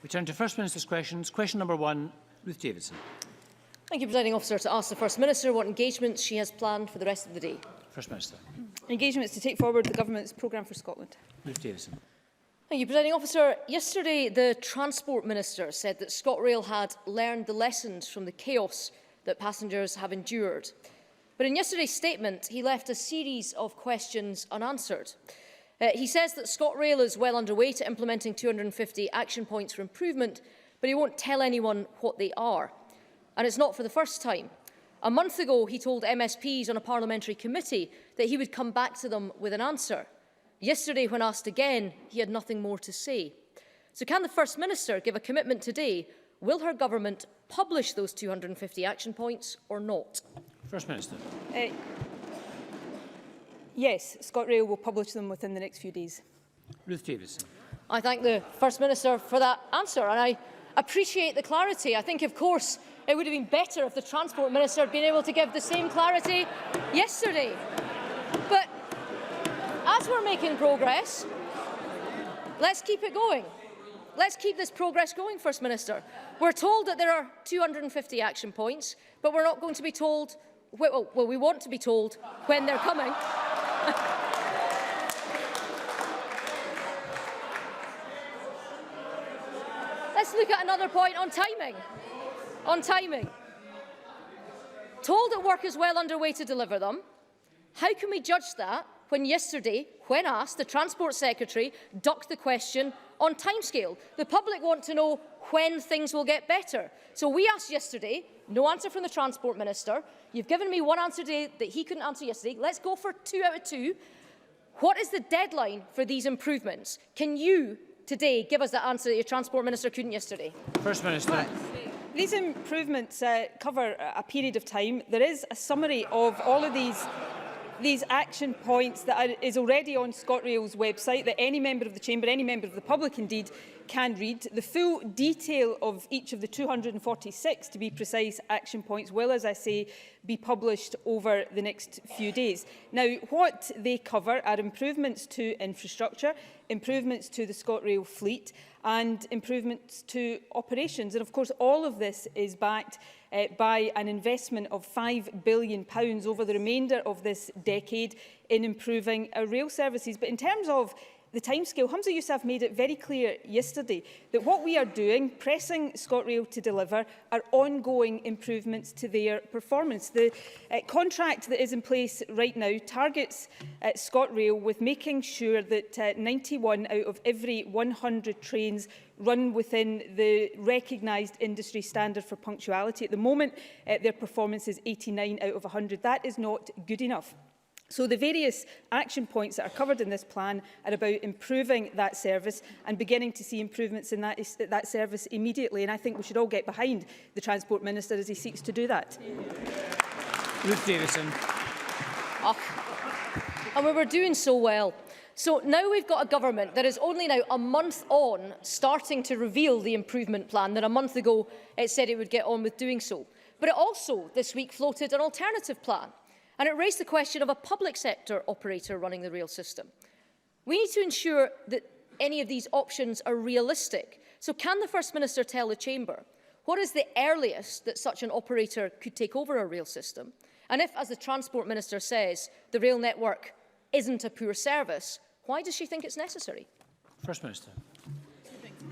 We turn to First Minister's questions. Question number 1, Ruth Davidson. Thank you, Presiding Officer. To ask the First Minister what engagements she has planned for the rest of the day. First Minister. Engagements to take forward the Government's programme for Scotland. Ruth Davidson. Thank you, Presiding Officer. Yesterday, the Transport Minister said that ScotRail had learned the lessons from the chaos that passengers have endured. But in yesterday's statement, he left a series of questions unanswered. He says that ScotRail is well underway to implementing 250 action points for improvement, but he won't tell anyone what they are. And it's not for the first time. A month ago, he told MSPs on a parliamentary committee that he would come back to them with an answer. Yesterday, when asked again, he had nothing more to say. So can the First Minister give a commitment today? Will her government publish those 250 action points or not? First Minister. Yes, ScotRail will publish them within the next few days. Ruth Davidson. I thank the First Minister for that answer, and I appreciate the clarity. I think, of course, it would have been better if the Transport Minister had been able to give the same clarity yesterday. But as we're making progress, let's keep it going. Let's keep this progress going, First Minister. We're told that there are 250 action points, but we're not going to be told, well, we want to be told when they're coming. Let's look at another point on timing. On timing. Told that work is well underway to deliver them. How can we judge that when yesterday, when asked, the Transport Secretary ducked the question on timescale? The public want to know when things will get better. So we asked yesterday, no answer from the Transport Minister. You've given me one answer today that he couldn't answer yesterday. Let's go for 2 out of 2. What is the deadline for these improvements? Can you today give us the answer that your Transport Minister couldn't yesterday? First Minister. These improvements cover a period of time. There is a summary of all of these action points that is already on ScotRail's website that any member of the Chamber, any member of the public indeed, can read. The full detail of each of the 246, to be precise, action points will, as I say, be published over the next few days. Now, what they cover are improvements to infrastructure, improvements to the ScotRail fleet and improvements to operations. And of course, all of this is backed by an investment of £5 billion over the remainder of this decade in improving our rail services. But in terms of the timescale, Humza Yousaf made it very clear yesterday that what we are doing, pressing ScotRail to deliver, are ongoing improvements to their performance. The contract that is in place right now targets ScotRail with making sure that 91 out of every 100 trains run within the recognised industry standard for punctuality. At the moment, their performance is 89 out of 100. That is not good enough. So the various action points that are covered in this plan are about improving that service and beginning to see improvements in that service immediately. And I think we should all get behind the Transport Minister as he seeks to do that. Ruth Davidson. And we were doing so well. So now we've got a government that is only now a month on starting to reveal the improvement plan that a month ago it said it would get on with doing so. But it also this week floated an alternative plan. And it raised the question of a public sector operator running the rail system. We need to ensure that any of these options are realistic. So can the First Minister tell the Chamber what is the earliest that such an operator could take over a rail system? And if, as the Transport Minister says, the rail network isn't a poor service, why does she think it's necessary? First Minister.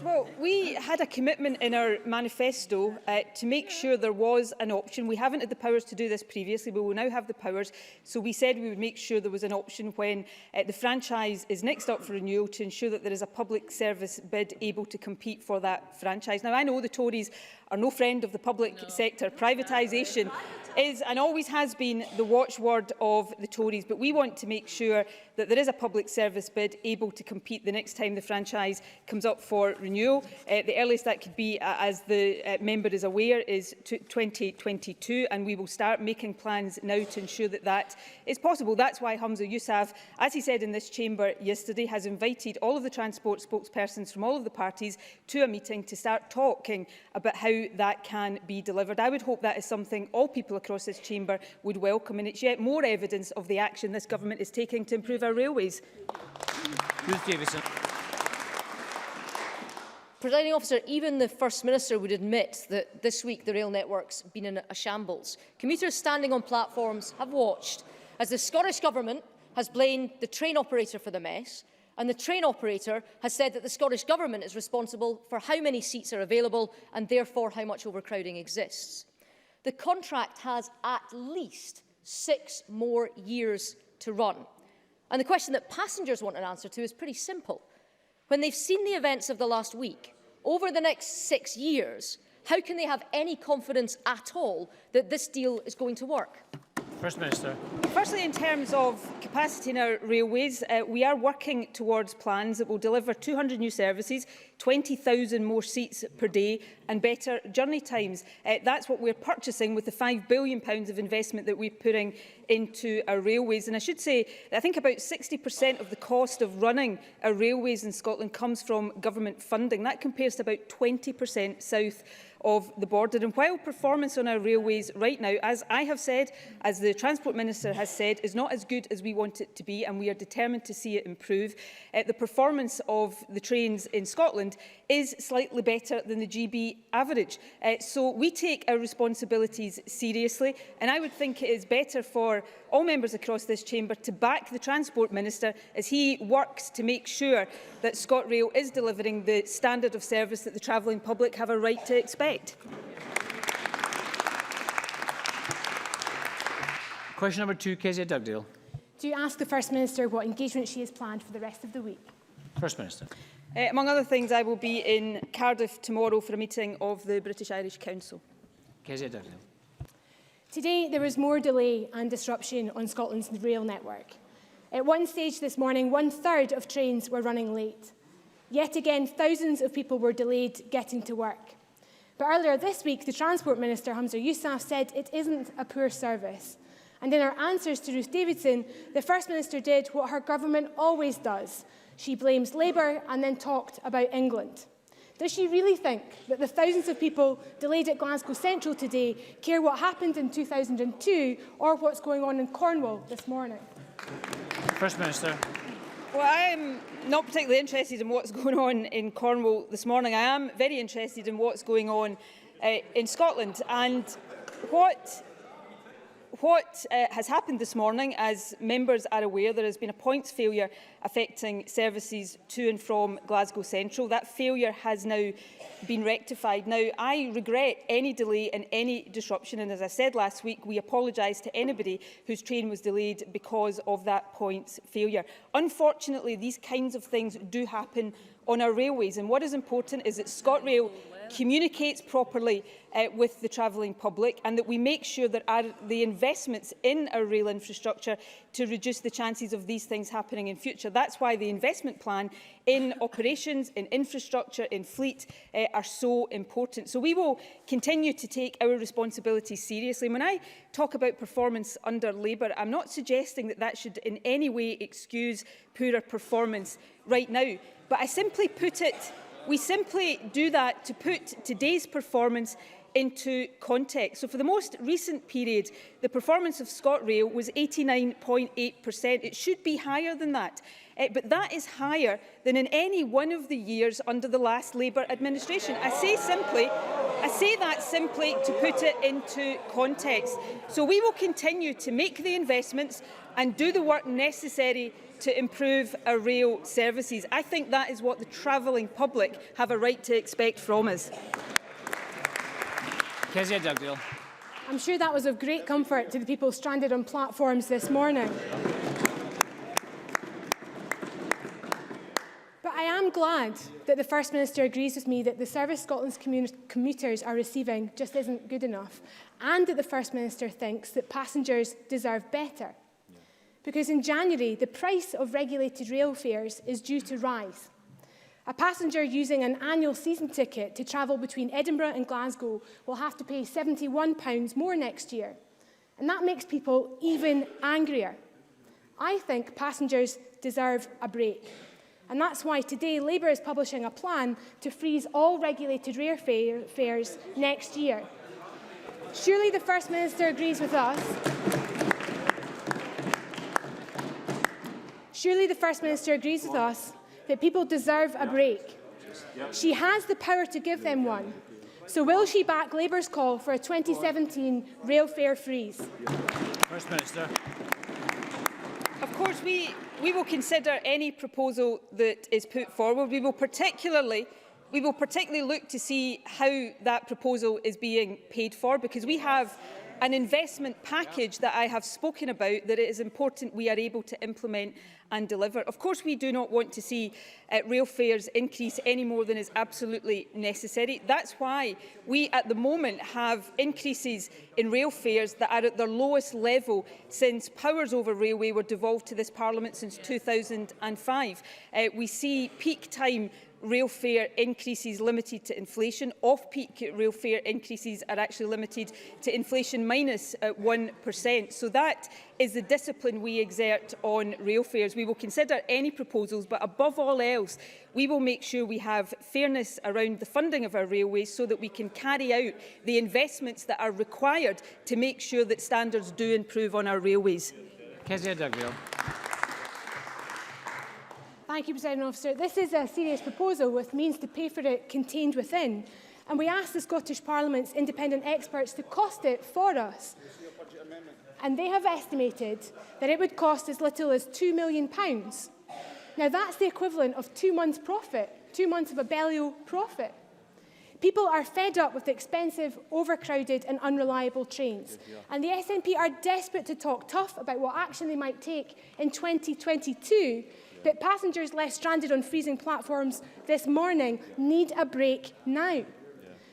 Well, we had a commitment in our manifesto to make sure there was an option. We haven't had the powers to do this previously, but we will now have the powers. So we said we would make sure there was an option when the franchise is next up for renewal to ensure that there is a public service bid able to compete for that franchise. Now, I know the Tories are no friend of the public sector. Privatisation is and always has been the watchword of the Tories, but we want to make sure that there is a public service bid able to compete the next time the franchise comes up for renewal. The earliest that could be, as the member is aware, is 2022, and we will start making plans now to ensure that that is possible. That's why Humza Yousaf, as he said in this chamber yesterday, has invited all of the transport spokespersons from all of the parties to a meeting to start talking about how that can be delivered. I would hope that is something all people across this chamber would welcome, and it's yet more evidence of the action this government is taking to improve our railways. Ruth Davidson. Presiding Officer, even the First Minister would admit that this week the rail network's been in a shambles. Commuters standing on platforms have watched as the Scottish Government has blamed the train operator for the mess, and the train operator has said that the Scottish Government is responsible for how many seats are available and therefore how much overcrowding exists. The contract has at least 6 more years to run. And the question that passengers want an answer to is pretty simple. When they've seen the events of the last week, over the next 6 years, how can they have any confidence at all that this deal is going to work? First Minister. Firstly, in terms of capacity in our railways, we are working towards plans that will deliver 200 new services, 20,000 more seats per day and better journey times. That's what we're purchasing with the £5 billion of investment that we're putting into our railways. And I should say, I think about 60% of the cost of running our railways in Scotland comes from government funding. That compares to about 20% south of the border. And while performance on our railways right now, as I have said, as the Transport Minister has said, is not as good as we want it to be, and we are determined to see it improve, the performance of the trains in Scotland is slightly better than the GB average. So we take our responsibilities seriously, and I would think it is better for all members across this chamber to back the Transport Minister as he works to make sure that ScotRail is delivering the standard of service that the travelling public have a right to expect. Question number 2, Kezia Dugdale. Do you ask the First Minister what engagement she has planned for the rest of the week? First Minister. Among other things, I will be in Cardiff tomorrow for a meeting of the British-Irish Council. Kezia Dugdale. Today, there was more delay and disruption on Scotland's rail network. At one stage this morning, 1/3 of trains were running late. Yet again, thousands of people were delayed getting to work. But earlier this week, the Transport Minister, Humza Yousaf, said it isn't a poor service. And in her answers to Ruth Davidson, the First Minister did what her government always does. She blames Labour and then talked about England. Does she really think that the thousands of people delayed at Glasgow Central today care what happened in 2002 or what's going on in Cornwall this morning? First Minister. Well, I am not particularly interested in what's going on in Cornwall this morning. I am very interested in what's going on in Scotland. And what has happened this morning, as members are aware, there has been a points failure affecting services to and from Glasgow Central. That failure has now been rectified. Now, I regret any delay and any disruption, and as I said last week, we apologise to anybody whose train was delayed because of that points failure. Unfortunately, these kinds of things do happen on our railways, and what is important is that ScotRail communicates properly with the travelling public, and that we make sure that the investments in our rail infrastructure to reduce the chances of these things happening in future. That's why the investment plan in operations, in infrastructure, in fleet are so important. So we will continue to take our responsibilities seriously. When I talk about performance under Labour, I'm not suggesting that that should in any way excuse poorer performance right now, but we simply do that to put today's performance into context. So for the most recent period, the performance of ScotRail was 89.8%. It should be higher than that. But that is higher than in any one of the years under the last Labour administration. I say that simply to put it into context. So we will continue to make the investments and do the work necessary to improve our rail services. I think that is what the travelling public have a right to expect from us. Kezia Dugdale. I'm sure that was of great comfort to the people stranded on platforms this morning. But I am glad that the First Minister agrees with me that the service Scotland's commuters are receiving just isn't good enough, and that the First Minister thinks that passengers deserve better. Because in January, the price of regulated rail fares is due to rise. A passenger using an annual season ticket to travel between Edinburgh and Glasgow will have to pay £71 more next year. And that makes people even angrier. I think passengers deserve a break. And that's why today Labour is publishing a plan to freeze all regulated rail fares next year. Surely the First Minister agrees with us. Surely the First Minister agrees with us that people deserve a break. She has the power to give them one. So will she back Labour's call for a 2017 rail fare freeze? First Minister. Of course, we will consider any proposal that is put forward. We will particularly look to see how that proposal is being paid for, because we have an investment package that I have spoken about that it is important we are able to implement and deliver. Of course, we do not want to see rail fares increase any more than is absolutely necessary. That's why we at the moment have increases in rail fares that are at their lowest level since powers over railway were devolved to this Parliament since 2005. We see peak time rail fare increases limited to inflation. Off-peak rail fare increases are actually limited to inflation minus 1%. So that is the discipline we exert on rail fares. We will consider any proposals, but above all else, we will make sure we have fairness around the funding of our railways so that we can carry out the investments that are required to make sure that standards do improve on our railways. Kezia Dugdale. Thank you, President Officer. This is a serious proposal with means to pay for it contained within. And we asked the Scottish Parliament's independent experts to cost it for us. And they have estimated that it would cost as little as £2 million. Now, that's the equivalent of 2 months' profit, 2 months of a Bellio profit. People are fed up with expensive, overcrowded and unreliable trains. And the SNP are desperate to talk tough about what action they might take in 2022. But passengers left stranded on freezing platforms this morning need a break now.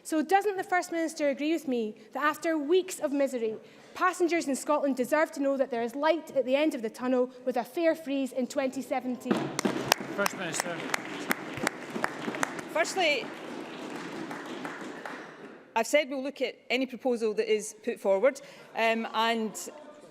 So doesn't the First Minister agree with me that after weeks of misery, passengers in Scotland deserve to know that there is light at the end of the tunnel with a fare freeze in 2017? First Minister. Firstly, I've said we'll look at any proposal that is put forward, and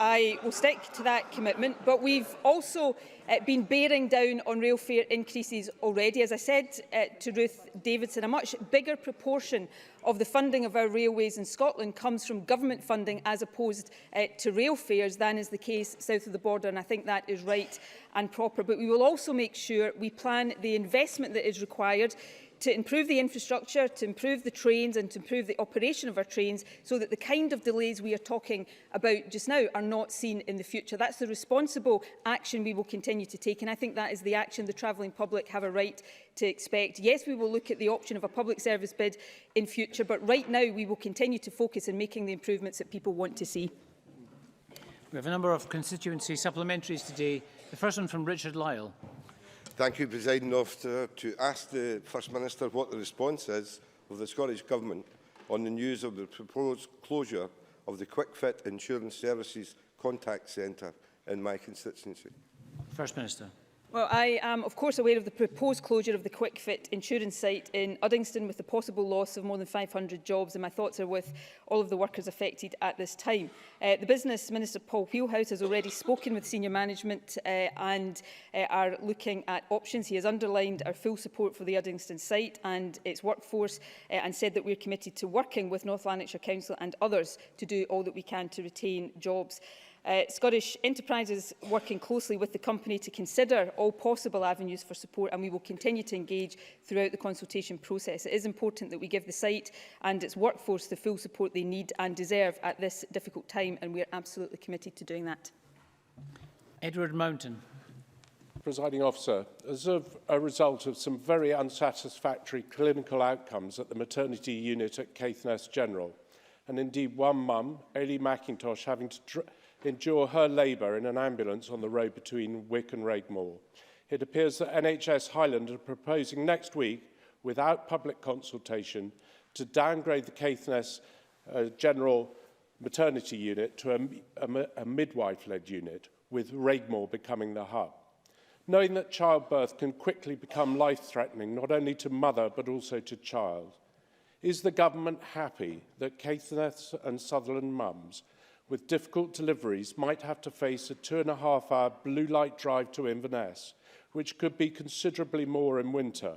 I will stick to that commitment. But we've also been bearing down on rail fare increases already. As I said to Ruth Davidson, a much bigger proportion of the funding of our railways in Scotland comes from government funding as opposed to rail fares than is the case south of the border, and I think that is right and proper. But we will also make sure we plan the investment that is required to improve the infrastructure, to improve the trains and to improve the operation of our trains so that the kind of delays we are talking about just now are not seen in the future. That's the responsible action we will continue to take, and I think that is the action the travelling public have a right to expect. Yes, we will look at the option of a public service bid in future, but right now we will continue to focus on making the improvements that people want to see. We have a number of constituency supplementaries today. The first one from Richard Lyle. Thank you, President Officer. To ask the First Minister what the response is of the Scottish Government on the news of the proposed closure of the QuickFit Insurance Services Contact Centre in my constituency. First Minister. Well, I am, of course, aware of the proposed closure of the QuickFit insurance site in Uddingston with the possible loss of more than 500 jobs, and my thoughts are with all of the workers affected at this time. The Business Minister, Paul Wheelhouse, has already spoken with senior management and are looking at options. He has underlined our full support for the Uddingston site and its workforce and said that we are committed to working with North Lanarkshire Council and others to do all that we can to retain jobs. Scottish Enterprise is working closely with the company to consider all possible avenues for support, and we will continue to engage throughout the consultation process. It is important that we give the site and its workforce the full support they need and deserve at this difficult time, and we are absolutely committed to doing that. Edward Mountain. Presiding Officer, as a result of some very unsatisfactory clinical outcomes at the maternity unit at Caithness General, and indeed one mum, Ailey McIntosh, having to endure her labour in an ambulance on the road between Wick and Raigmore. It appears that NHS Highland are proposing next week, without public consultation, to downgrade the Caithness General maternity unit to a midwife-led unit, with Raigmore becoming the hub. Knowing that childbirth can quickly become life-threatening, not only to mother but also to child, is the government happy that Caithness and Sutherland mums with difficult deliveries might have to face a 2.5-hour blue light drive to Inverness, which could be considerably more in winter?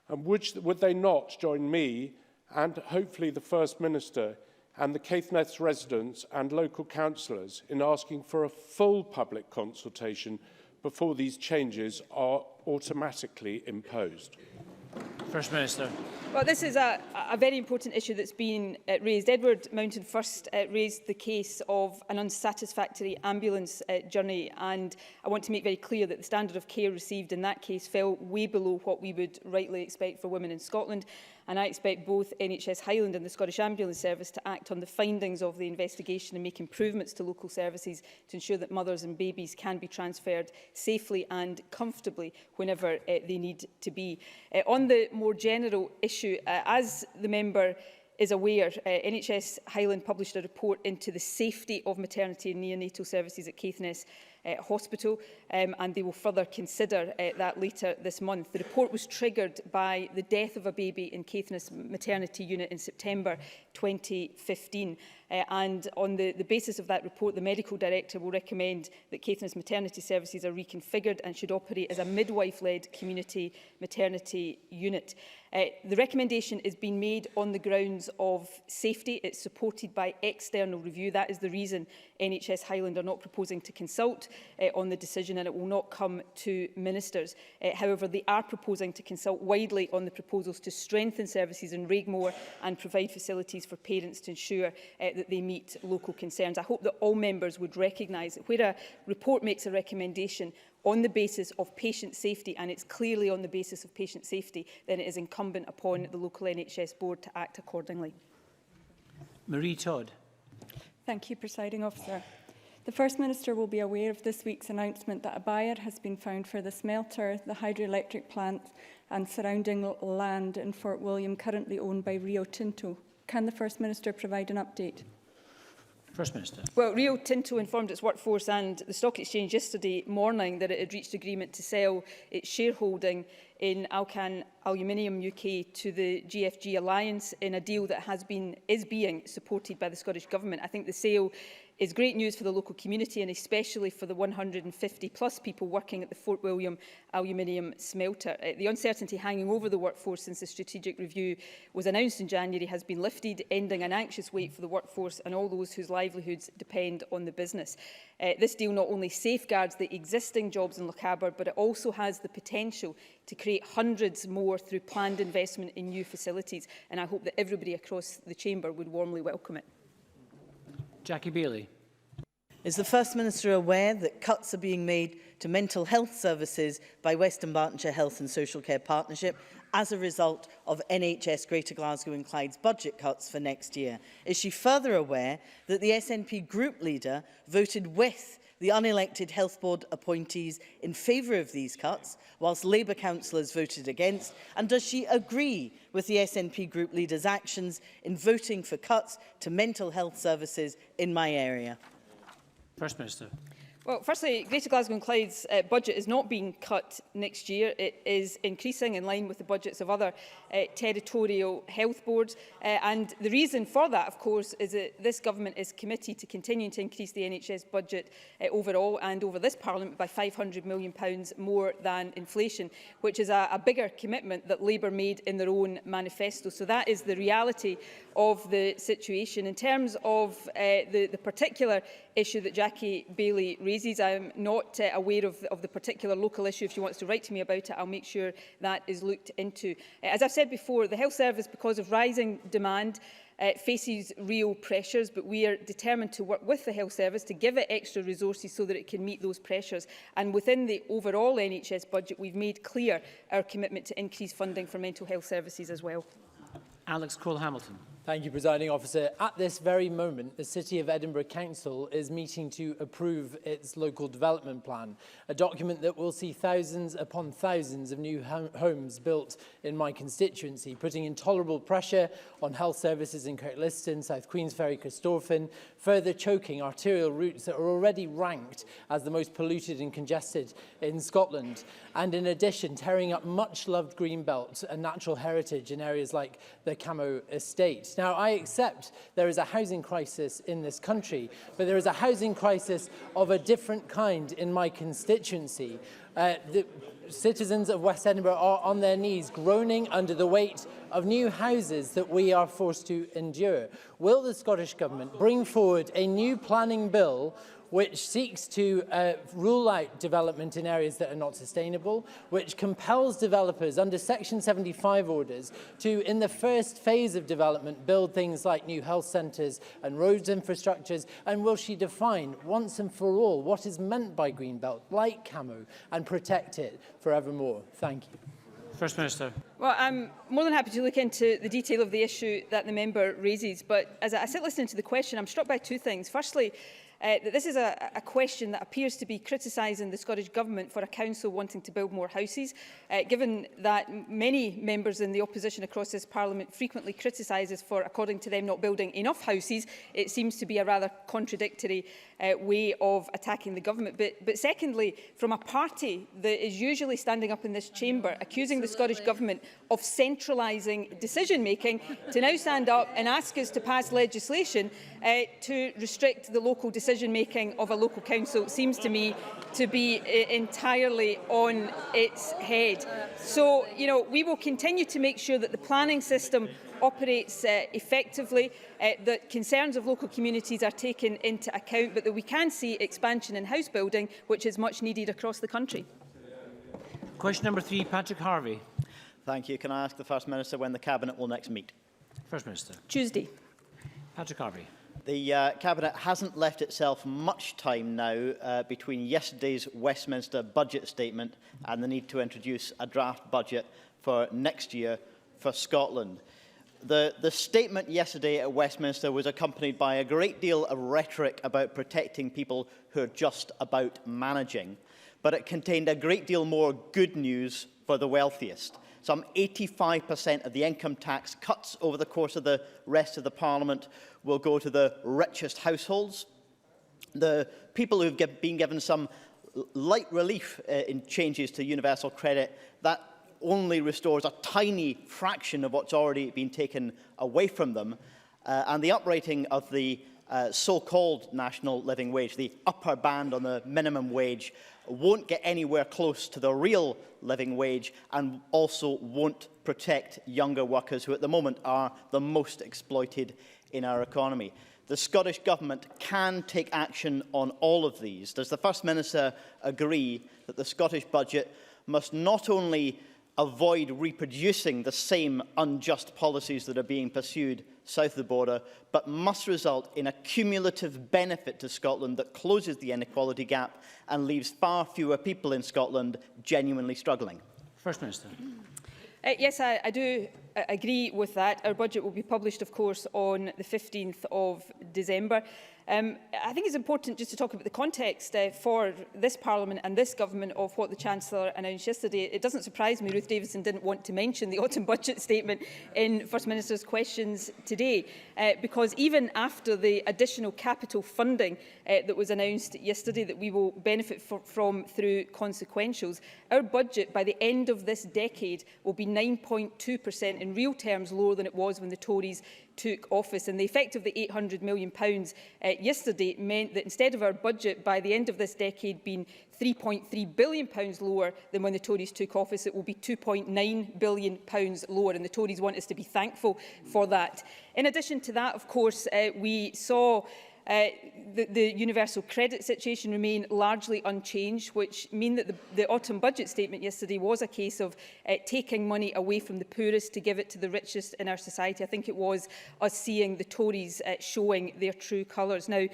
And would they not join me and hopefully the First Minister and the Caithness residents and local councillors in asking for a full public consultation before these changes are automatically imposed? First Minister. Well, this is a very important issue that's been raised. Edward Mountain first raised the case of an unsatisfactory ambulance journey, and I want to make very clear that the standard of care received in that case fell way below what we would rightly expect for women in Scotland. And I expect both NHS Highland and the Scottish Ambulance Service to act on the findings of the investigation and make improvements to local services to ensure that mothers and babies can be transferred safely and comfortably whenever they need to be. On the more general issue, as the member is aware, NHS Highland published a report into the safety of maternity and neonatal services at Caithness Hospital, and they will further consider that later this month. The report was triggered by the death of a baby in Caithness maternity unit in September 2015. And on the basis of that report, the medical director will recommend that Caithness maternity services are reconfigured and should operate as a midwife-led community maternity unit. The recommendation is being made on the grounds of safety. It's supported by external review. That is the reason NHS Highland are not proposing to consult on the decision, and it will not come to ministers. However, they are proposing to consult widely on the proposals to strengthen services in Raigmore and provide facilities for parents to ensure that they meet local concerns. I hope that all members would recognise that where a report makes a recommendation on the basis of patient safety, and it's clearly on the basis of patient safety, then it is incumbent upon the local NHS board to act accordingly. Marie Todd. Thank you, Presiding Officer. The First Minister will be aware of this week's announcement that a buyer has been found for the smelter, the hydroelectric plant and surrounding land in Fort William currently owned by Rio Tinto. Can the First Minister provide an update? First Minister. Well, Rio Tinto informed its workforce and the Stock Exchange yesterday morning that it had reached agreement to sell its shareholding in Alcan Aluminium UK to the GFG Alliance in a deal that is being supported by the Scottish Government. I think the sale is great news for the local community and especially for the 150 plus people working at the Fort William aluminium smelter. The uncertainty hanging over the workforce since the strategic review was announced in January has been lifted, ending an anxious wait for the workforce and all those whose livelihoods depend on the business. This deal not only safeguards the existing jobs in Lochaber, but it also has the potential to create hundreds more through planned investment in new facilities, and I hope that everybody across the chamber would warmly welcome it. Jackie Bailey. Is the First Minister aware that cuts are being made to mental health services by Western Bartonshire Health and Social Care Partnership as a result of NHS Greater Glasgow and Clyde's budget cuts for next year? Is she further aware that the SNP group leader voted with the unelected Health Board appointees in favour of these cuts, whilst Labour councillors voted against? And does she agree with the SNP group leader's actions in voting for cuts to mental health services in my area? First Minister. Well, firstly, Greater Glasgow and Clyde's budget is not being cut next year. It is increasing in line with the budgets of other territorial health boards. And the reason for that, of course, is that this government is committed to continuing to increase the NHS budget overall and over this Parliament by £500 million more than inflation, which is a bigger commitment that Labour made in their own manifesto. So that is the reality of the situation. In terms of the particular issue that Jackie Bailey raises, I am not aware of the particular local issue. If she wants to write to me about it, I'll make sure that is looked into. As I've said before, the health service, because of rising demand, faces real pressures, but we are determined to work with the health service to give it extra resources so that it can meet those pressures. And within the overall NHS budget, we've made clear our commitment to increase funding for mental health services as well. Alex Cole-Hamilton. Thank you, Presiding Officer. At this very moment, the City of Edinburgh Council is meeting to approve its local development plan, a document that will see thousands upon thousands of new homes built in my constituency, putting intolerable pressure on health services in Kirkliston, South Queensferry, Corstorphine, further choking arterial routes that are already ranked as the most polluted and congested in Scotland, and in addition, tearing up much-loved green belts and natural heritage in areas like the Camo Estate. Now, I accept there is a housing crisis in this country, but there is a housing crisis of a different kind in my constituency. The citizens of West Edinburgh are on their knees, groaning under the weight of new houses that we are forced to endure. Will the Scottish Government bring forward a new planning bill which seeks to rule out development in areas that are not sustainable, which compels developers under Section 75 orders to, in the first phase of development, build things like new health centres and roads infrastructures? And will she define once and for all what is meant by Greenbelt, like Camo, and protect it forevermore? Thank you. First Minister. Well, I'm more than happy to look into the detail of the issue that the member raises, but as I sit listening to the question, I'm struck by two things. Firstly, that this is a question that appears to be criticising the Scottish Government for a council wanting to build more houses, given that many members in the opposition across this Parliament frequently criticise us for, according to them, not building enough houses. It seems to be a rather contradictory way of attacking the Government. But secondly, from a party that is usually standing up in this chamber accusing the Scottish Government of centralising decision-making, to now stand up and ask us to pass legislation to restrict the local decision-making of a local council seems to me to be entirely on its head. So, we will continue to make sure that the planning system operates effectively, that concerns of local communities are taken into account, but that we can see expansion in house building, which is much needed across the country. Question number 3, Patrick Harvey. Thank you. Can I ask the First Minister when the Cabinet will next meet? First Minister. Tuesday. Patrick Harvey. The Cabinet hasn't left itself much time now between yesterday's Westminster budget statement and the need to introduce a draft budget for next year for Scotland. The statement yesterday at Westminster was accompanied by a great deal of rhetoric about protecting people who are just about managing, but it contained a great deal more good news for the wealthiest. Some 85% of the income tax cuts over the course of the rest of the Parliament will go to the richest households. The people who have been given some light relief in changes to universal credit, that only restores a tiny fraction of what's already been taken away from them. And the uprating of the so-called national living wage, the upper band on the minimum wage, won't get anywhere close to the real living wage and also won't protect younger workers who at the moment are the most exploited in our economy. The Scottish Government can take action on all of these. Does the First Minister agree that the Scottish budget must not only avoid reproducing the same unjust policies that are being pursued south of the border, but must result in a cumulative benefit to Scotland that closes the inequality gap and leaves far fewer people in Scotland genuinely struggling? First Minister. Yes, I do agree with that. Our budget will be published, of course, on the 15th of December. I think it's important just to talk about the context for this Parliament and this Government of what the Chancellor announced yesterday. It doesn't surprise me Ruth Davidson didn't want to mention the autumn budget statement in First Minister's questions today, because even after the additional capital funding that was announced yesterday that we will benefit from through consequentials, our budget by the end of this decade will be 9.2% in real terms lower than it was when the Tories took office. And the effect of the £800 million yesterday meant that instead of our budget by the end of this decade being £3.3 billion lower than when the Tories took office, it will be £2.9 billion lower, and the Tories want us to be thankful for that. In addition to that, of course, we saw the universal credit situation remain largely unchanged, which mean that the autumn budget statement yesterday was a case of taking money away from the poorest to give it to the richest in our society. I think it was us seeing the Tories showing their true colours. Now,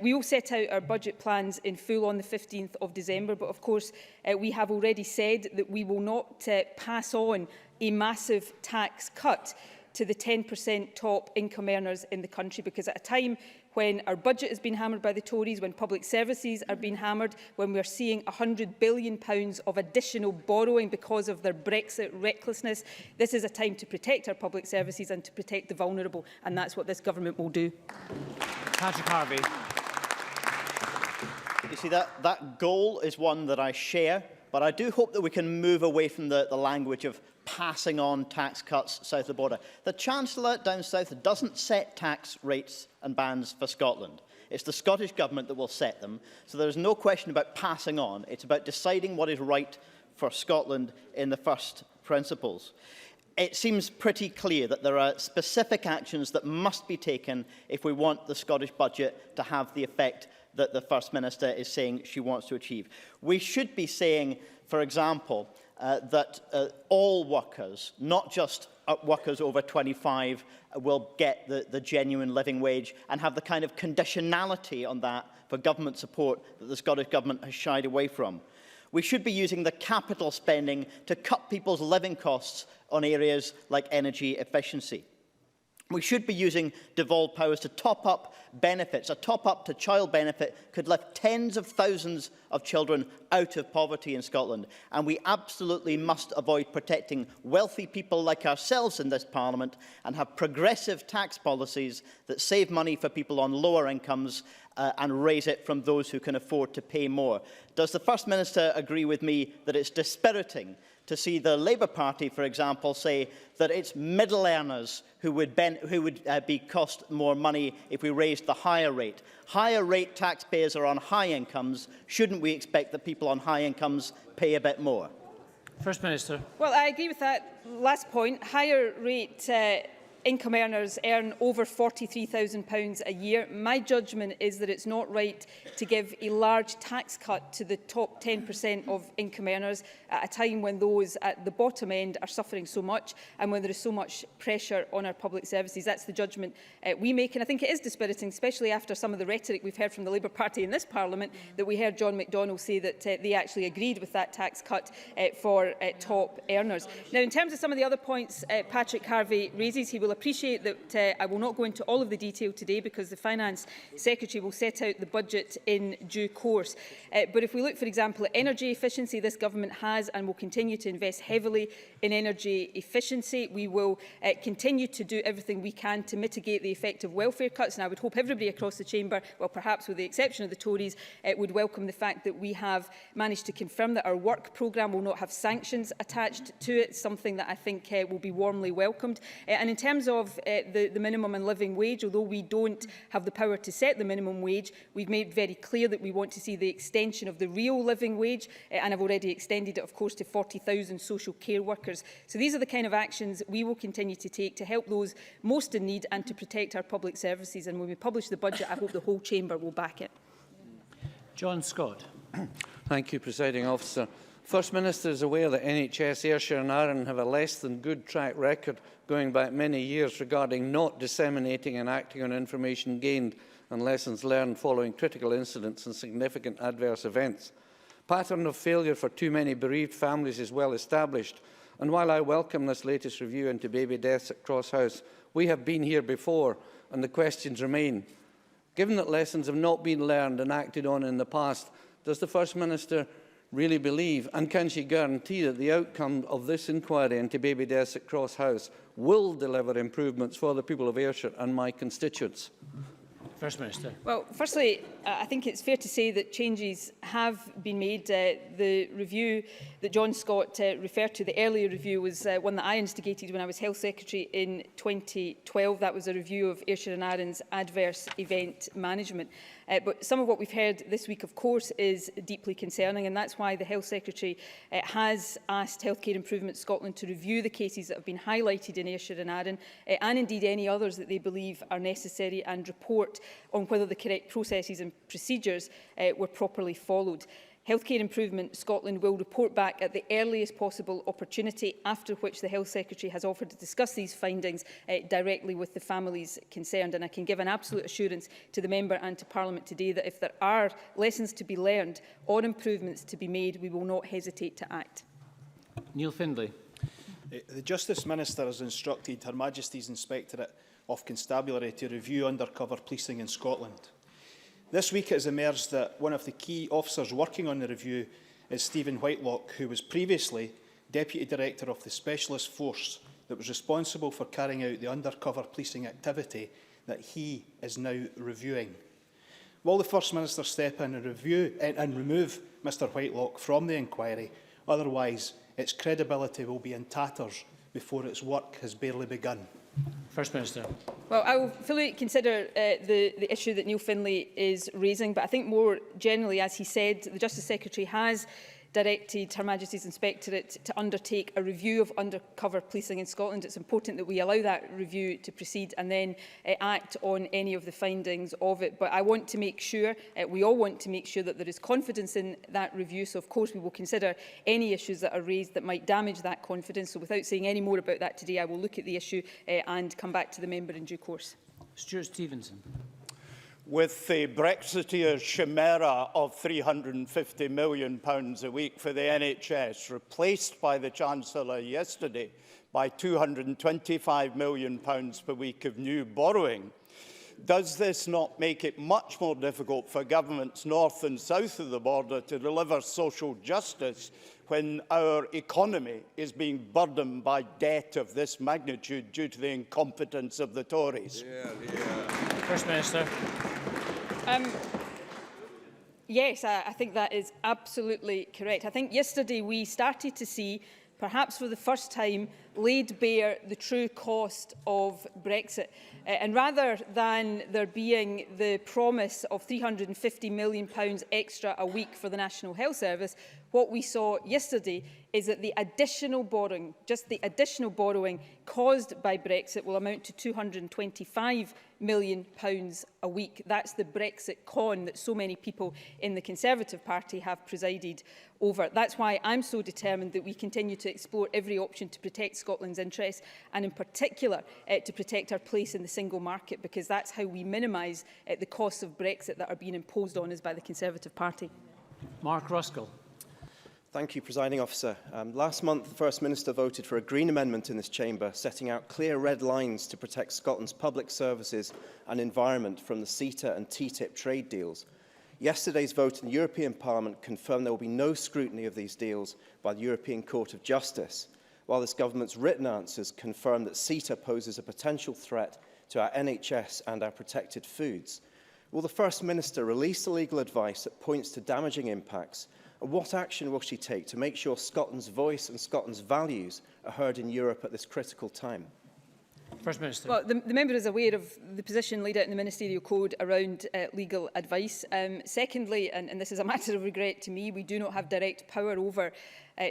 we will set out our budget plans in full on the 15th of December, but of course we have already said that we will not pass on a massive tax cut to the 10% top income earners in the country, because at a time when our budget has been hammered by the Tories, when public services are being hammered, when we are seeing £100 billion of additional borrowing because of their Brexit recklessness, this is a time to protect our public services and to protect the vulnerable, and that's what this government will do. Patrick Harvey. You see, that goal is one that I share, but I do hope that we can move away from the language of passing on tax cuts south of the border. The Chancellor down south doesn't set tax rates and bans for Scotland. It's the Scottish Government that will set them. So there's no question about passing on. It's about deciding what is right for Scotland in the first principles. It seems pretty clear that there are specific actions that must be taken if we want the Scottish budget to have the effect that the First Minister is saying she wants to achieve. We should be saying, for example, that all workers, not just workers over 25, will get the genuine living wage and have the kind of conditionality on that for government support that the Scottish Government has shied away from. We should be using the capital spending to cut people's living costs on areas like energy efficiency. We should be using devolved powers to top up benefits. A top-up to child benefit could lift tens of thousands of children out of poverty in Scotland. And we absolutely must avoid protecting wealthy people like ourselves in this Parliament and have progressive tax policies that save money for people on lower incomes and raise it from those who can afford to pay more. Does the First Minister agree with me that it's dispiriting to see the Labour Party, for example, say that it's middle earners who would be cost more money if we raised the higher rate? Higher rate taxpayers are on high incomes. Shouldn't we expect that people on high incomes pay a bit more? First Minister. Well, I agree with that last point. Higher rate income earners earn over £43,000 a year. My judgment is that it's not right to give a large tax cut to the top 10% of income earners at a time when those at the bottom end are suffering so much and when there is so much pressure on our public services. That's the judgment we make, and I think it is dispiriting, especially after some of the rhetoric we've heard from the Labour Party in this Parliament, that we heard John McDonnell say that they actually agreed with that tax cut for top earners. Now, in terms of some of the other points Patrick Harvey raises, he will appreciate that I will not go into all of the detail today because the Finance Secretary will set out the budget in due course. But if we look, for example, at energy efficiency, this government has and will continue to invest heavily in energy efficiency. We will continue to do everything we can to mitigate the effect of welfare cuts, and I would hope everybody across the chamber, well, perhaps with the exception of the Tories, would welcome the fact that we have managed to confirm that our work programme will not have sanctions attached to it, something that I think will be warmly welcomed. And in terms of the minimum and living wage, although we don't have the power to set the minimum wage, we've made very clear that we want to see the extension of the real living wage, and I've already extended it, of course, to 40,000 social care workers. So these are the kind of actions we will continue to take to help those most in need and to protect our public services. And when we publish the budget, I hope the whole chamber will back it. John Scott. Thank you, Presiding Officer. First Minister is aware that NHS, Ayrshire and Arran have a less than good track record going back many years regarding not disseminating and acting on information gained and lessons learned following critical incidents and significant adverse events. Pattern of failure for too many bereaved families is well established, and while I welcome this latest review into baby deaths at Cross House, we have been here before and the questions remain. Given that lessons have not been learned and acted on in the past, does the First Minister really believe, and can she guarantee, that the outcome of this inquiry into baby deaths at Cross House will deliver improvements for the people of Ayrshire and my constituents? First Minister. Well, firstly, I think it's fair to say that changes have been made. The review that John Scott referred to, the earlier review, was one that I instigated when I was Health Secretary in 2012. That was a review of Ayrshire and Arran's adverse event management. But some of what we've heard this week, of course, is deeply concerning, and that's why the Health Secretary has asked Healthcare Improvement Scotland to review the cases that have been highlighted in Ayrshire and Arran, and indeed any others that they believe are necessary, and report on whether the correct processes and procedures were properly followed. Healthcare Improvement Scotland will report back at the earliest possible opportunity, after which the Health Secretary has offered to discuss these findings directly with the families concerned. And I can give an absolute assurance to the member and to Parliament today that if there are lessons to be learned or improvements to be made, we will not hesitate to act. Neil Findlay. The Justice Minister has instructed Her Majesty's Inspectorate of Constabulary to review undercover policing in Scotland. This week it has emerged that one of the key officers working on the review is Stephen Whitelock, who was previously Deputy Director of the Specialist Force that was responsible for carrying out the undercover policing activity that he is now reviewing. Will the First Minister step in and remove Mr Whitelock from the inquiry? Otherwise, its credibility will be in tatters before its work has barely begun. First Minister. Well, I will fully consider the issue that Neil Findlay is raising, but I think more generally, as he said, the Justice Secretary has directed Her Majesty's Inspectorate to undertake a review of undercover policing in Scotland. It's important that we allow that review to proceed and then act on any of the findings of it. But I want to make sure, we all want to make sure that there is confidence in that review. So, of course, we will consider any issues that are raised that might damage that confidence. So, without saying any more about that today, I will look at the issue and come back to the member in due course. Stuart Stevenson. With the Brexiteers' chimera of £350 million a week for the NHS, replaced by the Chancellor yesterday by £225 million per week of new borrowing, does this not make it much more difficult for governments north and south of the border to deliver social justice when our economy is being burdened by debt of this magnitude due to the incompetence of the Tories? First Minister. Yes, I think that is absolutely correct. I think yesterday we started to see, perhaps for the first time, laid bare the true cost of Brexit. And rather than there being the promise of £350 million extra a week for the National Health Service, what we saw yesterday is that the additional borrowing, just the additional borrowing caused by Brexit, will amount to £225 million a week. That's the Brexit con that so many people in the Conservative Party have presided over. That's why I'm so determined that we continue to explore every option to protect Scotland's interests, and in particular to protect our place in the single market, because that's how we minimise the costs of Brexit that are being imposed on us by the Conservative Party. Mark Ruskell. Thank you, Presiding Officer. Last month, the First Minister voted for a Green amendment in this chamber, setting out clear red lines to protect Scotland's public services and environment from the CETA and TTIP trade deals. Yesterday's vote in the European Parliament confirmed there will be no scrutiny of these deals by the European Court of Justice, while this government's written answers confirm that CETA poses a potential threat to our NHS and our protected foods. Will the First Minister release the legal advice that points to damaging impacts? And what action will she take to make sure Scotland's voice and Scotland's values are heard in Europe at this critical time? First Minister. Well, the member is aware of the position laid out in the Ministerial Code around legal advice. Secondly, and this is a matter of regret to me, we do not have direct power over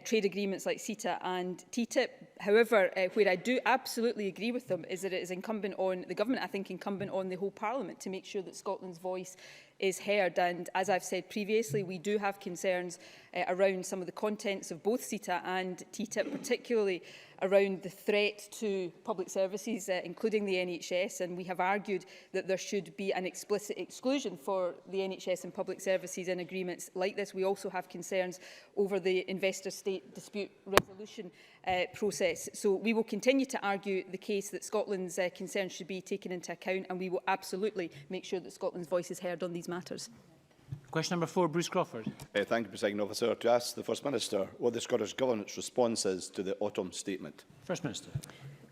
trade agreements like CETA and TTIP. However, where I do absolutely agree with them is that it is incumbent on the government, I think incumbent on the whole Parliament, to make sure that Scotland's voice is heard. And as I've said previously, we do have concerns around some of the contents of both CETA and TTIP, particularly around the threat to public services, including the NHS, and we have argued that there should be an explicit exclusion for the NHS and public services in agreements like this. We also have concerns over the investor-state dispute resolution process. So we will continue to argue the case that Scotland's concerns should be taken into account, and we will absolutely make sure that Scotland's voice is heard on these matters. Question number 4, Bruce Crawford. Thank you, Presiding Officer. To ask the First Minister what the Scottish Government's response is to the Autumn Statement. First Minister.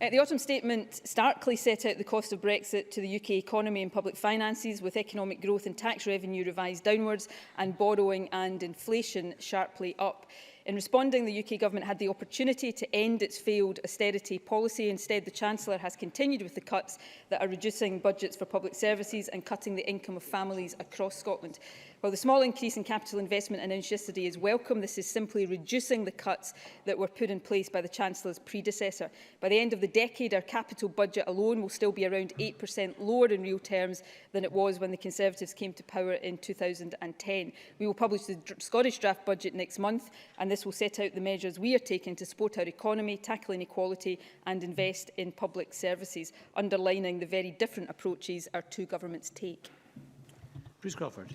The Autumn Statement starkly set out the cost of Brexit to the UK economy and public finances, with economic growth and tax revenue revised downwards and borrowing and inflation sharply up. In responding, the UK Government had the opportunity to end its failed austerity policy. Instead, the Chancellor has continued with the cuts that are reducing budgets for public services and cutting the income of families across Scotland. While the small increase in capital investment announced yesterday is welcome, this is simply reducing the cuts that were put in place by the Chancellor's predecessor. By the end of the decade, our capital budget alone will still be around 8% lower in real terms than it was when the Conservatives came to power in 2010. We will publish the Scottish draft budget next month, and this will set out the measures we are taking to support our economy, tackle inequality and invest in public services, underlining the very different approaches our two governments take. Bruce Crawford.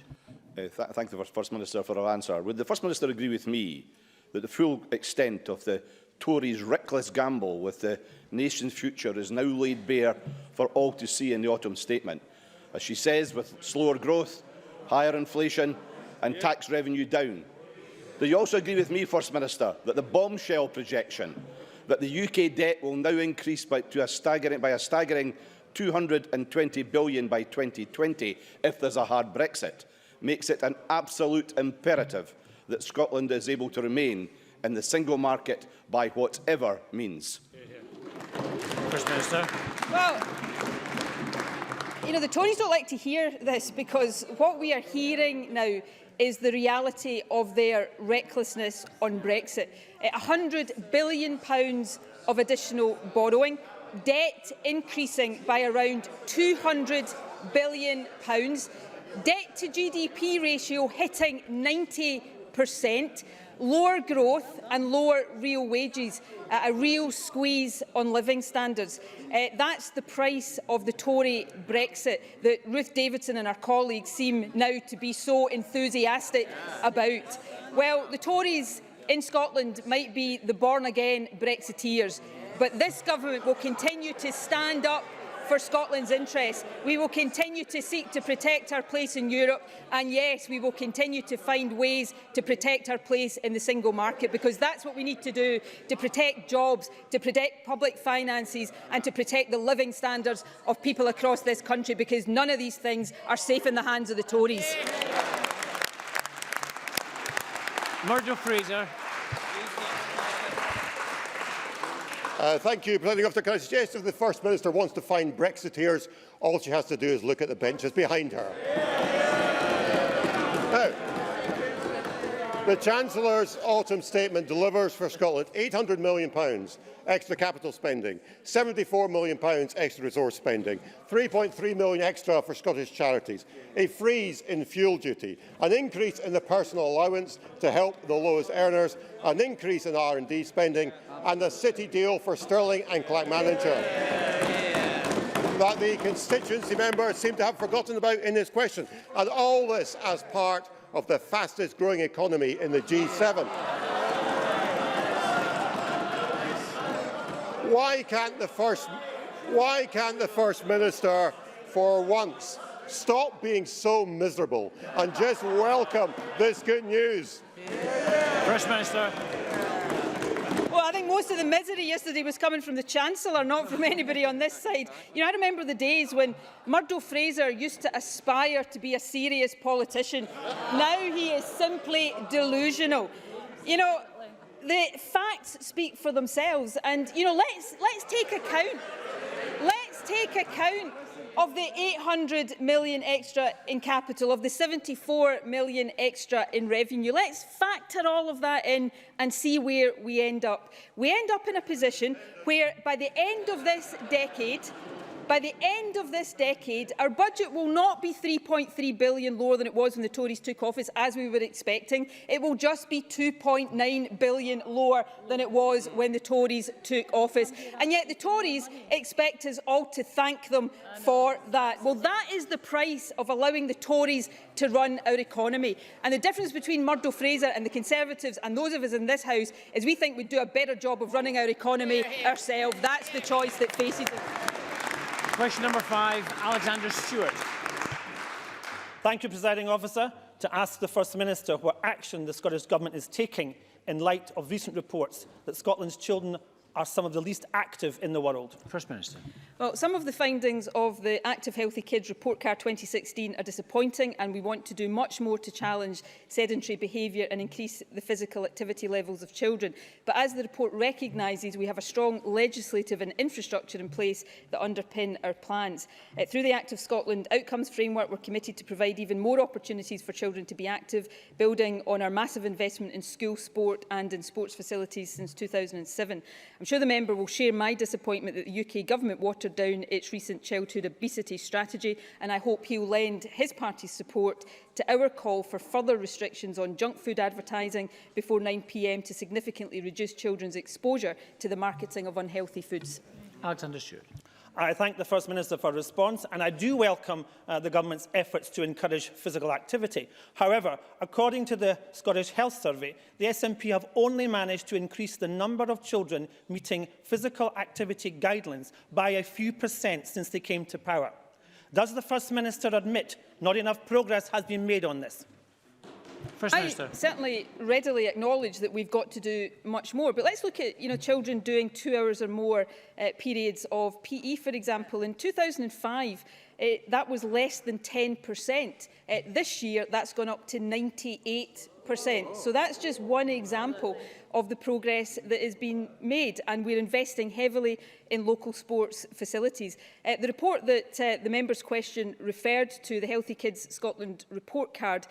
Thank the First Minister for her answer. Would the First Minister agree with me that the full extent of the Tories' reckless gamble with the nation's future is now laid bare for all to see in the Autumn Statement? As she says, with slower growth, higher inflation and tax revenue down. Do you also agree with me, First Minister, that the bombshell projection that the UK debt will now increase by a staggering £220 billion by 2020 if there's a hard Brexit makes it an absolute imperative that Scotland is able to remain in the single market by whatever means? First Minister. Well, You know, the Tories don't like to hear this because what we are hearing now is the reality of their recklessness on Brexit. £100 billion of additional borrowing, debt increasing by around £200 billion, debt to GDP ratio hitting 90%, lower growth and lower real wages, a real squeeze on living standards. That's the price of the Tory Brexit that Ruth Davidson and her colleagues seem now to be so enthusiastic about. Well, the Tories in Scotland might be the born-again Brexiteers, but this government will continue to stand up for Scotland's interests. We will continue to seek to protect our place in Europe, and yes, we will continue to find ways to protect our place in the single market, because that's what we need to do to protect jobs, to protect public finances and to protect the living standards of people across this country, because none of these things are safe in the hands of the Tories. Murdo Fraser. Thank you, Presiding Officer. Can I suggest if the First Minister wants to find Brexiteers, all she has to do is look at the benches behind her. Now, the Chancellor's autumn statement delivers for Scotland £800 million extra capital spending, £74 million extra resource spending, £3.3 million extra for Scottish charities, a freeze in fuel duty, an increase in the personal allowance to help the lowest earners, an increase in R&D spending, and a city deal for Stirling and Clackmannanshire that the constituency members seem to have forgotten about in this question. And all this as part of the fastest growing economy in the G7. Why can't the First Minister, for once, stop being so miserable and just welcome this good news? First Minister. Well, I think most of the misery yesterday was coming from the Chancellor, not from anybody on this side. You know, I remember the days when Murdo Fraser used to aspire to be a serious politician. Now he is simply delusional. You know, the facts speak for themselves, and you know, let's take account. Let's take account of the £800 million extra in capital, of the £74 million extra in revenue. Let's factor all of that in and see where we end up. We end up in a position where, by the end of this decade, our budget will not be £3.3 billion lower than it was when the Tories took office, as we were expecting. It will just be £2.9 billion lower than it was when the Tories took office. And yet the Tories expect us all to thank them for that. Well, that is the price of allowing the Tories to run our economy. And the difference between Murdo Fraser and the Conservatives and those of us in this House is we think we'd do a better job of running our economy ourselves. That's the choice that faces us. Question number 5, Alexander Stewart. Thank you, Presiding Officer. To ask the First Minister what action the Scottish Government is taking in light of recent reports that Scotland's children are some of the least active in the world. First Minister. Well, some of the findings of the Active Healthy Kids Report Card 2016 are disappointing, and we want to do much more to challenge sedentary behaviour and increase the physical activity levels of children. But as the report recognises, we have a strong legislative and infrastructure in place that underpin our plans. Through the Active Scotland Outcomes Framework, we're committed to provide even more opportunities for children to be active, building on our massive investment in school sport and in sports facilities since 2007. I'm sure the member will share my disappointment that the UK Government watered down its recent childhood obesity strategy, and I hope he will lend his party's support to our call for further restrictions on junk food advertising before 9 p.m. to significantly reduce children's exposure to the marketing of unhealthy foods. Alexander Stewart. I thank the First Minister for her response, and I do welcome the Government's efforts to encourage physical activity. However, according to the Scottish Health Survey, the SNP have only managed to increase the number of children meeting physical activity guidelines by a few % since they came to power. Does the First Minister admit not enough progress has been made on this? First Minister. I certainly readily acknowledge that we've got to do much more. But let's look at children doing 2 hours or more periods of PE, for example. In 2005, that was less than 10%. This year, that's gone up to 98%. So that's just one example. of the progress that is being made, and we're investing heavily in local sports facilities. The report that the member's question referred to, the Healthy Kids Scotland report card,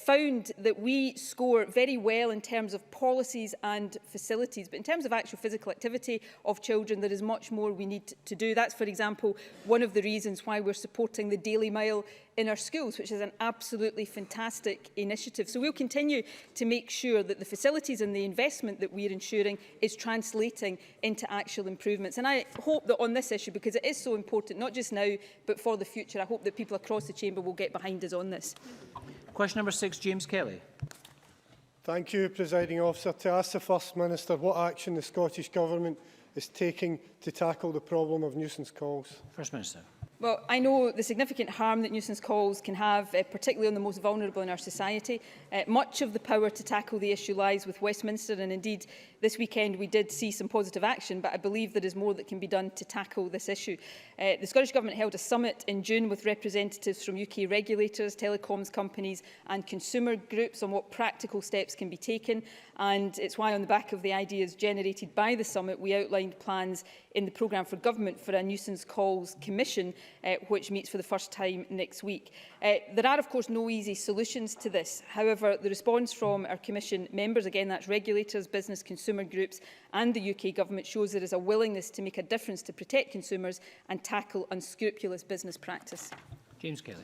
found that we score very well in terms of policies and facilities, but in terms of actual physical activity of children, there is much more we need to do. That's, for example, one of the reasons why we're supporting the Daily Mile in our schools, which is an absolutely fantastic initiative. So we'll continue to make sure that the facilities and the investment that we're ensuring is translating into actual improvements. And I hope that on this issue, because it is so important, not just now, but for the future, I hope that people across the chamber will get behind us on this. Question number 6, James Kelly. Thank you, Presiding Officer. To ask the First Minister what action the Scottish Government is taking to tackle the problem of nuisance calls. First Minister. Well, I know the significant harm that nuisance calls can have, particularly on the most vulnerable in our society. Much of the power to tackle the issue lies with Westminster, and indeed this weekend we did see some positive action, but I believe there is more that can be done to tackle this issue. The Scottish Government held a summit in June with representatives from UK regulators, telecoms companies and consumer groups on what practical steps can be taken, and it's why on the back of the ideas generated by the summit we outlined plans in the programme for government for a nuisance calls commission, which meets for the first time next week. There are, of course, no easy solutions to this. However, the response from our commission members, again that's regulators, business, consumer groups and the UK government, shows there is a willingness to make a difference to protect consumers and tackle unscrupulous business practice. James Kelly.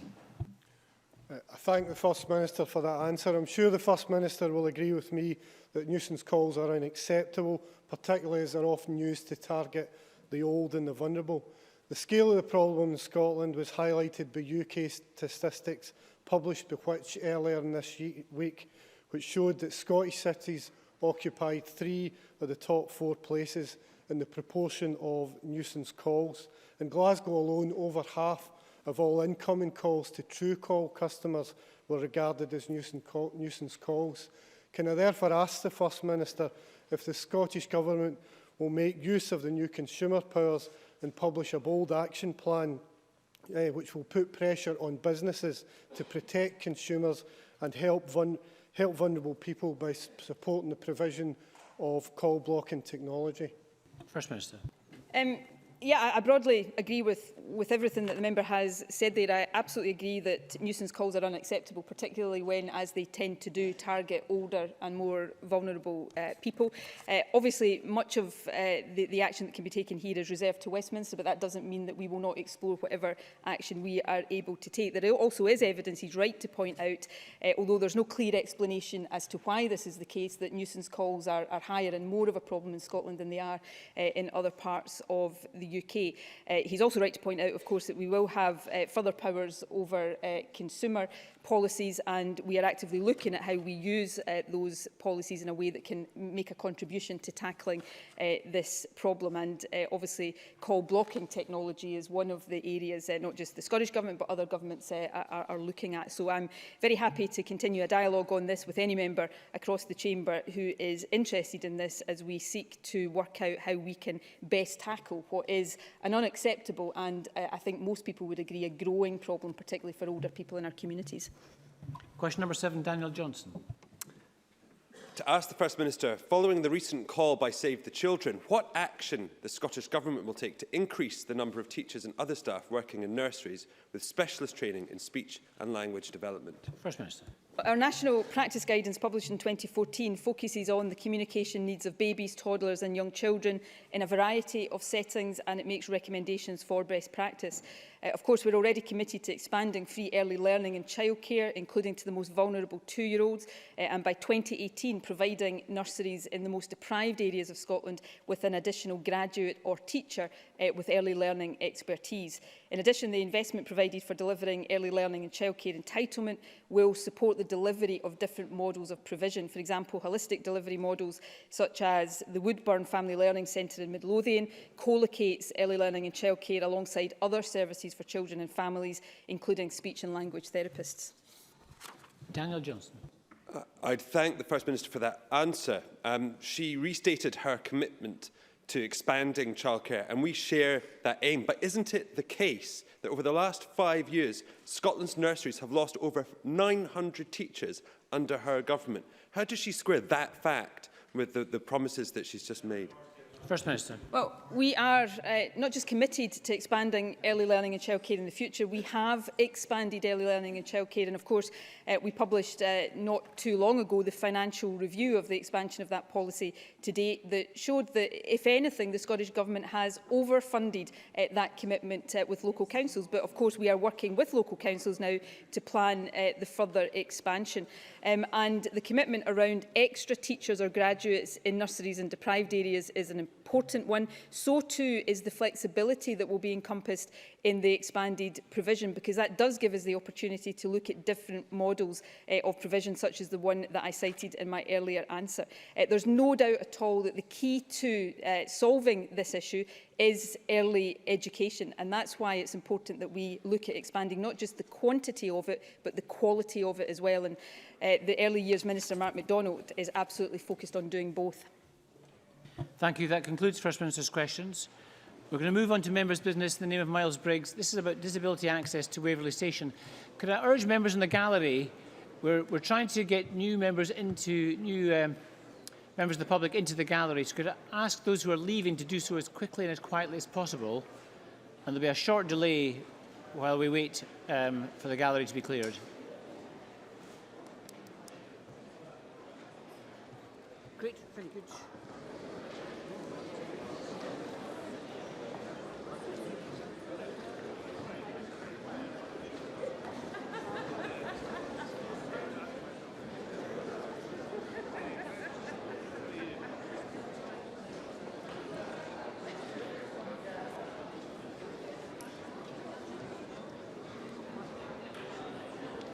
I thank the First Minister for that answer. I'm sure the First Minister will agree with me that nuisance calls are unacceptable, particularly as they're often used to target the old and the vulnerable. The scale of the problem in Scotland was highlighted by UK statistics published by Which earlier in this week, which showed that Scottish cities occupied 3 of the top 4 places in the proportion of nuisance calls. In Glasgow alone, over half of all incoming calls to Truecall customers were regarded as nuisance calls. Can I therefore ask the First Minister if the Scottish Government will make use of the new consumer powers and publish a bold action plan which will put pressure on businesses to protect consumers and help vulnerable people by supporting the provision of call blocking technology? First Minister. Yeah, I broadly agree with everything that the member has said there. I absolutely agree that nuisance calls are unacceptable, particularly when, as they tend to do, target older and more vulnerable people. Obviously, much of the action that can be taken here is reserved to Westminster, but that doesn't mean that we will not explore whatever action we are able to take. There also is evidence, he's right to point out, although there's no clear explanation as to why this is the case, that nuisance calls are higher and more of a problem in Scotland than they are in other parts of the UK. He's also right to point out, of course, that we will have further powers over consumer policies, and we are actively looking at how we use those policies in a way that can make a contribution to tackling this problem. And obviously call blocking technology is one of the areas not just the Scottish Government but other governments are looking at. So I'm very happy to continue a dialogue on this with any member across the chamber who is interested in this, as we seek to work out how we can best tackle what is an unacceptable and I think most people would agree a growing problem, particularly for older people in our communities. Question number 7, Daniel Johnson. To ask the First Minister, following the recent call by Save the Children, what action the Scottish Government will take to increase the number of teachers and other staff working in nurseries with specialist training in speech and language development? First Minister. Our national practice guidance published in 2014 focuses on the communication needs of babies, toddlers and young children in a variety of settings, and it makes recommendations for best practice. Of course, we're already committed to expanding free early learning and childcare, including to the most vulnerable 2-year-olds, and by 2018 providing nurseries in the most deprived areas of Scotland with an additional graduate or teacher with early learning expertise. In addition, the investment provided for delivering early learning and childcare entitlement will support the delivery of different models of provision. For example, holistic delivery models such as the Woodburn Family Learning Centre in Midlothian co-locates early learning and childcare alongside other services for children and families, including speech and language therapists. Daniel Johnson. I'd thank the First Minister for that answer. She restated her commitment to expanding childcare, and we share that aim. But isn't it the case that over the last 5 years, Scotland's nurseries have lost over 900 teachers under her government? How does she square that fact with the promises that she's just made? First Minister. Well, we are not just committed to expanding early learning and childcare in the future, we have expanded early learning and childcare, and of course we published not too long ago the financial review of the expansion of that policy to date that showed that, if anything, the Scottish Government has overfunded that commitment with local councils. But of course we are working with local councils now to plan the further expansion. And the commitment around extra teachers or graduates in nurseries and deprived areas is an important one. So too is the flexibility that will be encompassed in the expanded provision, because that does give us the opportunity to look at different models of provision, such as the one that I cited in my earlier answer. There's no doubt at all that the key to solving this issue is early education, and that's why it's important that we look at expanding not just the quantity of it, but the quality of it as well. And the Early Years Minister, Mark MacDonald, is absolutely focused on doing both. Thank you. That concludes First Minister's questions. We're going to move on to members' business in the name of Miles Briggs. This is about disability access to Waverley Station. Could I urge members in the gallery, we're trying to get new members into members of the public into the gallery. So could I ask those who are leaving to do so as quickly and as quietly as possible? And there'll be a short delay while we wait for the gallery to be cleared.